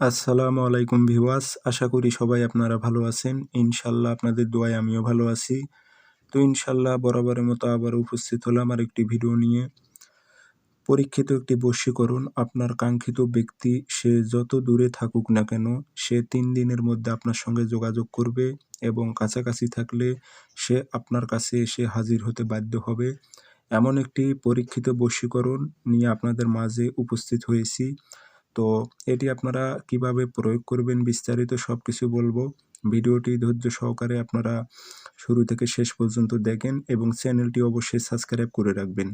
আসসালামু আলাইকুম ভিউয়ার্স, আশা করি সবাই আপনারা ভালো আছেন। ইনশাল্লাহ আপনাদের দোয়ায় আমিও ভালো আছি। তো ইনশাল্লাহ বরাবরের মতো আবার উপস্থিত হলাম আর একটি ভিডিও নিয়ে। পরীক্ষিত একটি বশীকরণ, আপনার কাঙ্ক্ষিত ব্যক্তি সে যত দূরে থাকুক না কেন, সে ৩ দিনের মধ্যে আপনার সঙ্গে যোগাযোগ করবে এবং কাছাকাছি থাকলে সে আপনার কাছে এসে হাজির হতে বাধ্য হবে। এমন একটি পরীক্ষিত বশীকরণ নিয়ে আপনাদের মাঝে উপস্থিত হয়েছি। তো এটি আপনারা কিভাবে প্রয়োগ করবেন বিস্তারিত সবকিছু বলবো। ভিডিওটি ধৈর্য সহকারে আপনারা শুরু থেকে শেষ পর্যন্ত দেখেন এবং চ্যানেলটি অবশ্যই সাবস্ক্রাইব করে রাখবেন।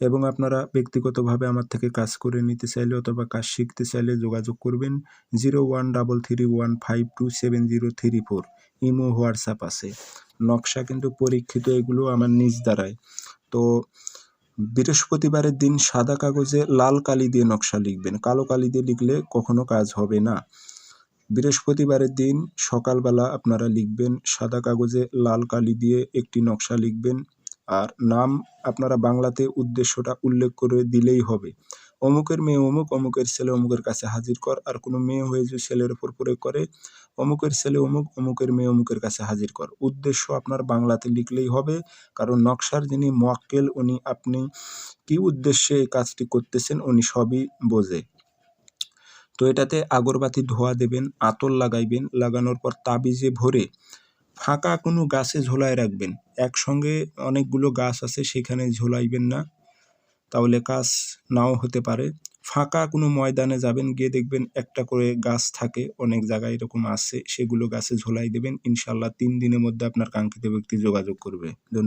এবং আপনারা ব্যক্তিগতভাবে আমার থেকে কাজ করে নিতে চাইলে অথবা কাজ শিখতে চাইলে যোগাযোগ করবেন 013315270034। ইমো, হোয়াটসঅ্যাপ আছে। নকশা কিন্তু পরীক্ষিত, এগুলো আমার নিজ দ্বারাই। তো বৃহস্পতিবারের দিন সাদা কাগজে লাল কালি দিয়ে নকশা লিখবেন, কালো কালি দিয়ে লিখলে কখনো কাজ হবে না। বৃহস্পতিবারের দিন সকালবেলা আপনারা লিখবেন, সাদা কাগজে লাল কালি দিয়ে একটি নকশা লিখবেন। আর নাম আপনারা বাংলাতে উদ্দেশ্যটা উল্লেখ করে দিলেই হবে। অমুকের মেয়ে অমুক, অমুকের ছেলে অমুকের কাছে হাজির কর। আর কোনো মেয়ে হয়ে যদি ছেলের উপর প্রয়োগ করে, অমুকের ছেলে অমুক, অমুকের মেয়ে অমুকের কাছে হাজির কর। উদ্দেশ্য আপনার বাংলাতে লিখলেই হবে, কারণ নকশার যিনি মোয়াক্কেল উনি আপনি কি উদ্দেশ্যে এই কাজটি করতেছেন উনি সবই বোঝে। তো এটাতে আগরবাতি ধোয়া দেবেন, আতর লাগাইবেন, লাগানোর পর তাবিজে ভরে ফাঁকা কোনো গাছে ঝোলায় রাখবেন। একসঙ্গে অনেকগুলো গাছ আছে সেখানে ঝোলাইবেন না, তাহলে কাজ নাও হতে পারে। ফাঁকা কোনো ময়দানে যাবেন, গিয়ে দেখবেন একটা করে গাছ থাকে, অনেক জায়গায় এরকম আছে, সেগুলো গাছে ঝোলাই দেবেন। ইনশাল্লাহ ৩ দিনের মধ্যে আপনার কাঙ্ক্ষিত ব্যক্তি যোগাযোগ করবে। ধন্যবাদ।